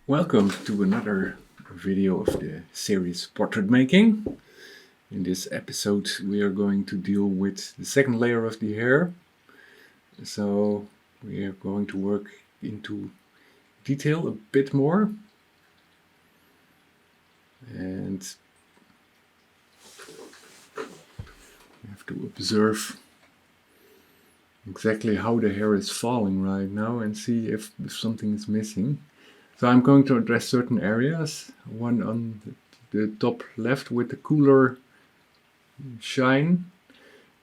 Welcome to another video of the series Portrait Making. In this episode we are going to deal with the second layer of the hair. So we are going to work into detail a bit more. And you have to observe exactly how the hair is falling right now and see if something is missing. So I'm going to address certain areas. One on the top left with the cooler shine,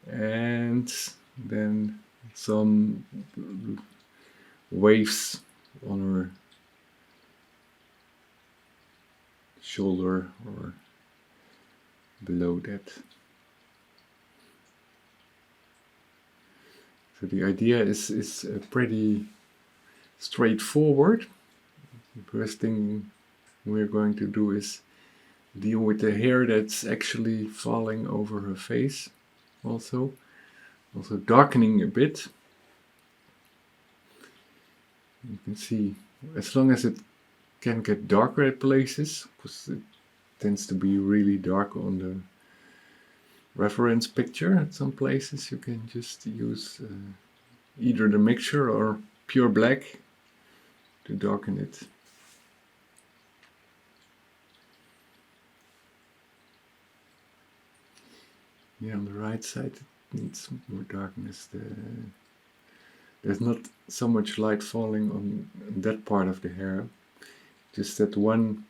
and then some waves on her shoulder or below that. So the idea is pretty straightforward. The first thing we're going to do is deal with the hair that's actually falling over her face, also darkening a bit. You can see, as long as it can get darker at places, because it tends to be really dark on the reference picture at some places, you can just use either the mixture or pure black to darken it. Yeah, on the right side it needs more darkness. There's not so much light falling on that part of the hair, just that one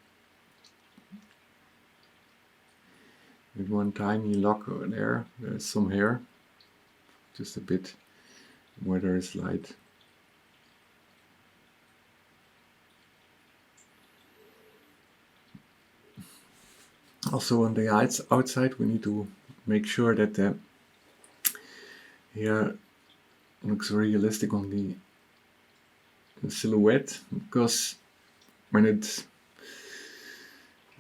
tiny lock over there. There's some hair, just a bit where there is light. Also on the outside we need to make sure that the hair looks realistic on the silhouette, because when it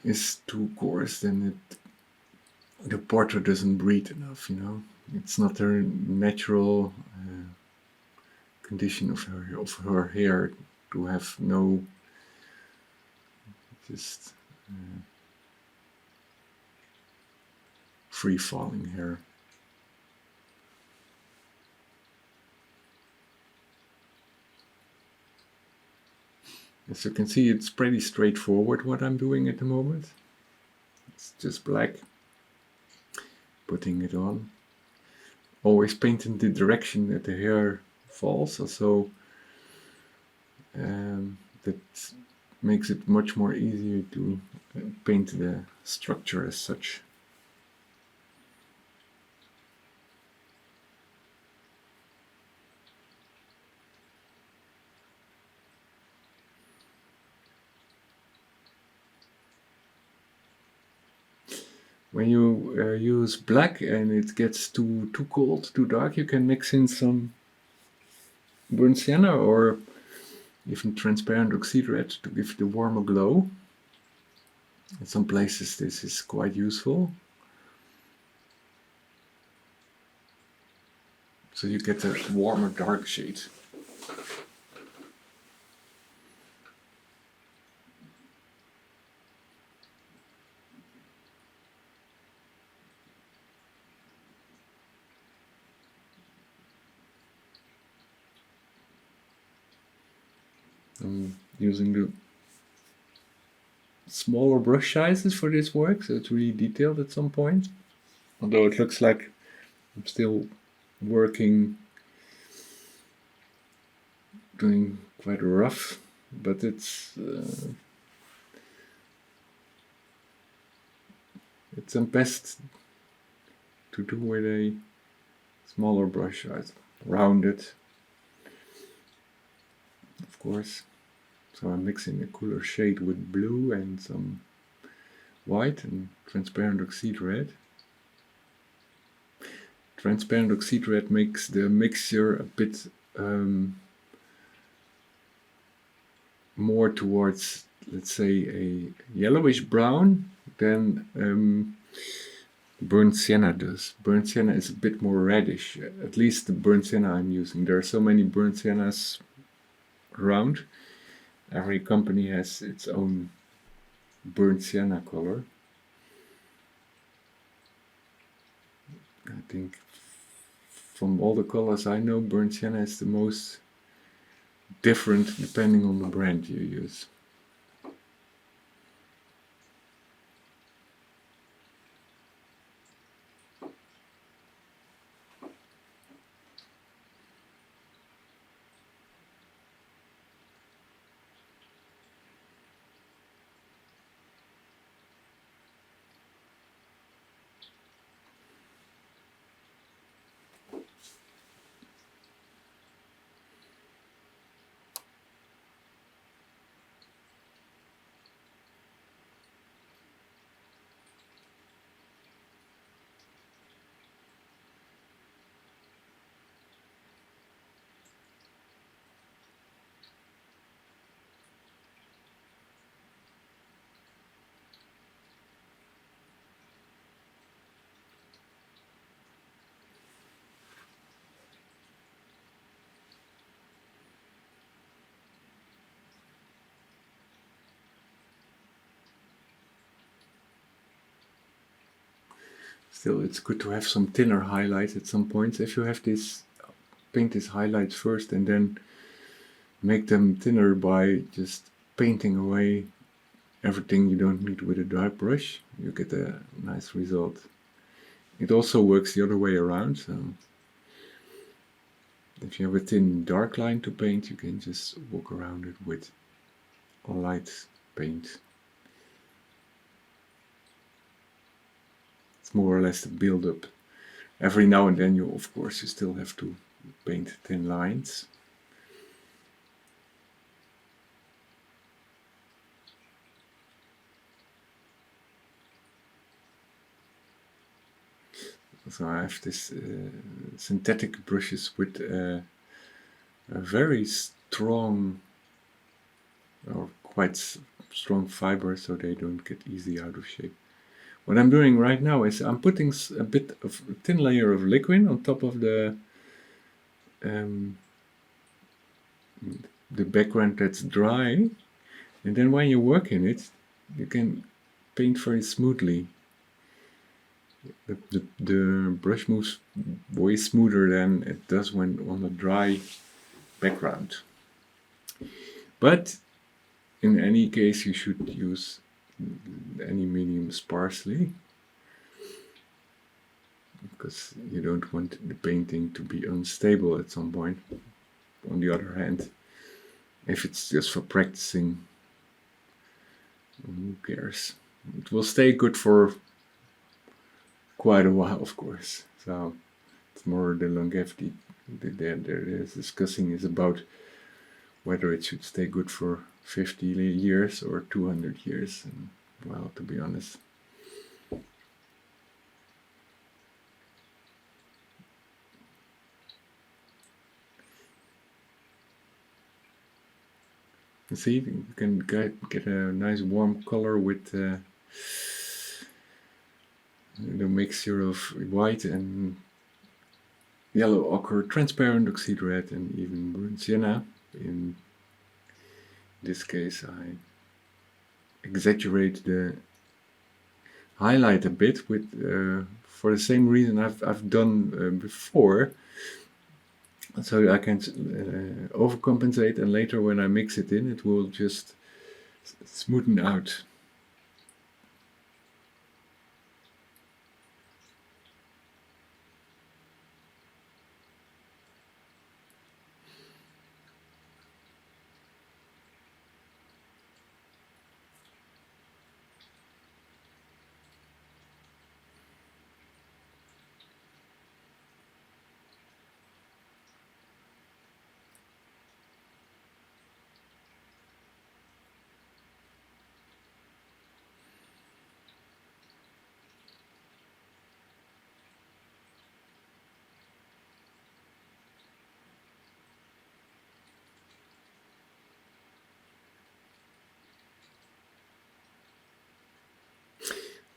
is too coarse then the portrait doesn't breathe enough, It's not a natural condition of her hair to have no just free falling hair. As you can see, it's pretty straightforward what I'm doing at the moment. It's just black, putting it on. Always paint in the direction that the hair falls, also that makes it much more easier to paint the structure as such. When you use black and it gets too cold, too dark, you can mix in some burnt sienna or even transparent oxide red to give the warmer glow. In some places this is quite useful. So you get a warmer dark shade. I'm using the smaller brush sizes for this work, so it's really detailed at some point. Although it looks like I'm still working, doing quite rough, but it's best to do with a smaller brush size, rounded, of course. So I'm mixing a cooler shade with blue and some white and transparent oxide red. Transparent oxide red makes the mixture a bit more towards, let's say, a yellowish brown than burnt sienna does. Burnt sienna is a bit more reddish, at least the burnt sienna I'm using. There are so many burnt siennas around Every company has its own burnt sienna color. I think from all the colors I know, burnt sienna is the most different depending on the brand you use. Still, it's good to have some thinner highlights at some points. If you have this, paint these highlights first and then make them thinner by just painting away everything you don't need with a dry brush, you get a nice result. It also works the other way around, so if you have a thin dark line to paint, you can just walk around it with a light paint. It's more or less the build-up. Every now and then of course you still have to paint thin lines. So I have this synthetic brushes with a very strong or quite strong fiber, so they don't get easy out of shape. What I'm doing right now is I'm putting a bit of a thin layer of liquid on top of the background that's dry, and then when you work in it, you can paint very smoothly. The brush moves way smoother than it does when on a dry background. But in any case, you should use any medium sparsely, because you don't want the painting to be unstable at some point. On the other hand, if it's just for practicing, who cares? It will stay good for quite a while, of course. So it's more the longevity they're discussing is about whether it should stay good for 50 years or 200 years. And, well, to be honest, you see, you can get a nice warm color with the mixture of white and yellow ochre, transparent oxide red, and even burnt sienna. In this case, I exaggerate the highlight a bit with for the same reason I've done before, so I can overcompensate, and later when I mix it in, it will just smoothen out.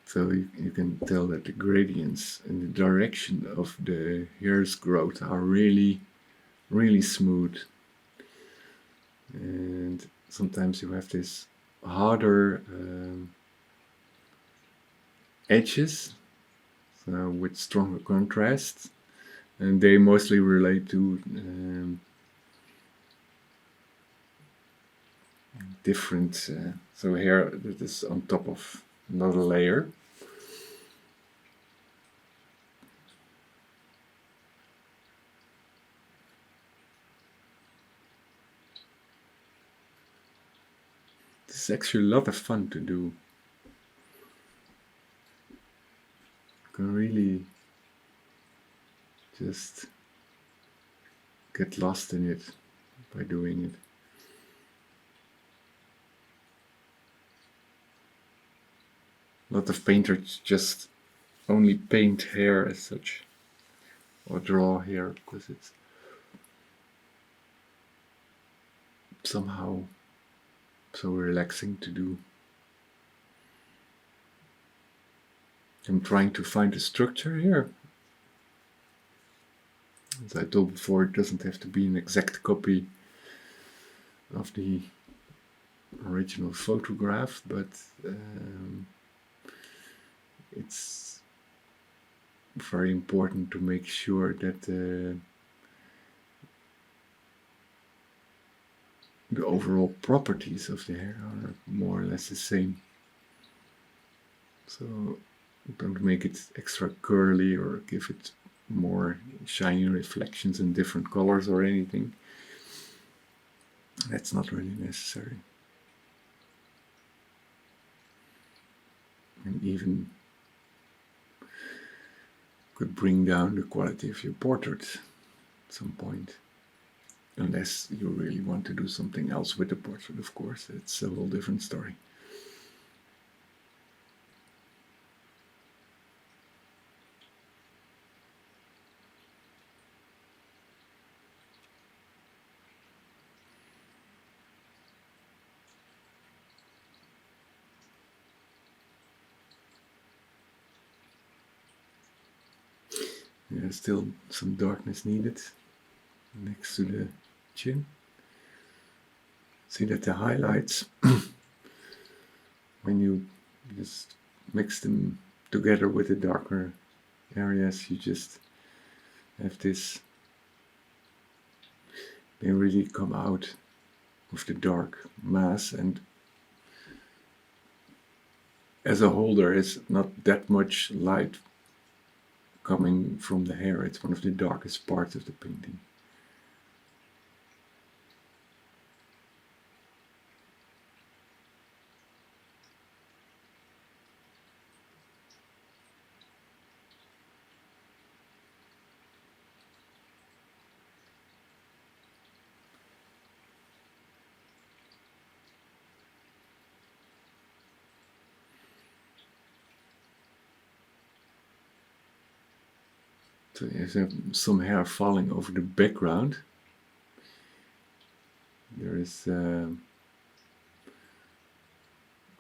So you can tell that the gradients and the direction of the hair's growth are really, really smooth. And sometimes you have this harder edges with stronger contrast, and they mostly relate to different. So here it is on top of another layer. This is actually a lot of fun to do. You can really just get lost in it by doing it. A lot of painters just only paint hair as such, or draw hair, because it's somehow so relaxing to do. I'm trying to find a structure here. As I told before, it doesn't have to be an exact copy of the original photograph, but it's very important to make sure that the overall properties of the hair are more or less the same. So don't make it extra curly or give it more shiny reflections in different colors or anything. That's not really necessary. And even could bring down the quality of your portrait at some point. Unless you really want to do something else with the portrait, of course. It's a whole different story. Yeah, still some darkness needed next to the chin. See that the highlights, when you just mix them together with the darker areas, you just have this, they really come out with the dark mass, and as a whole there is not that much light coming from the hair. It's one of the darkest parts of the painting. So there's some hair falling over the background. There is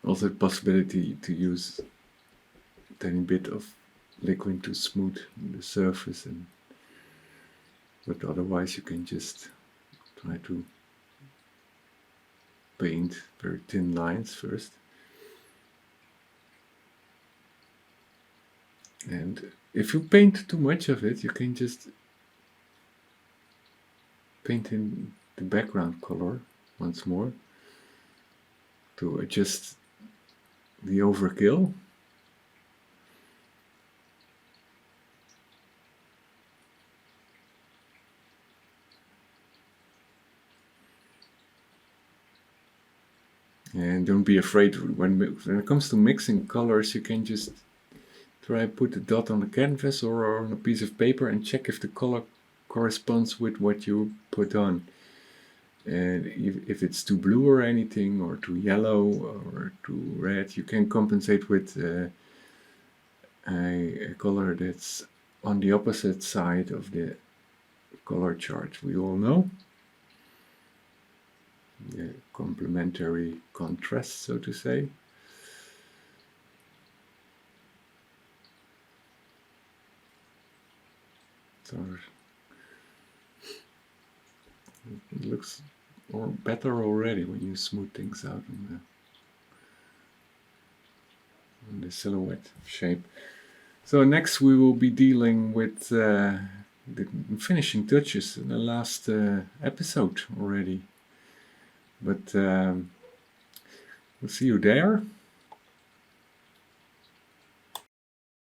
also the possibility to use a tiny bit of liquid to smooth the surface, but otherwise you can just try to paint very thin lines first. And if you paint too much of it, you can just paint in the background color once more to adjust the overkill. And don't be afraid when it comes to mixing colors, you can just try put a dot on the canvas or on a piece of paper and check if the color corresponds with what you put on. And if it's too blue or anything, or too yellow or too red, you can compensate with a color that's on the opposite side of the color chart we all know. The complementary contrast, so to say. So it looks or better already when you smooth things out on the silhouette shape. So next we will be dealing with the finishing touches in the last episode already. But we'll see you there.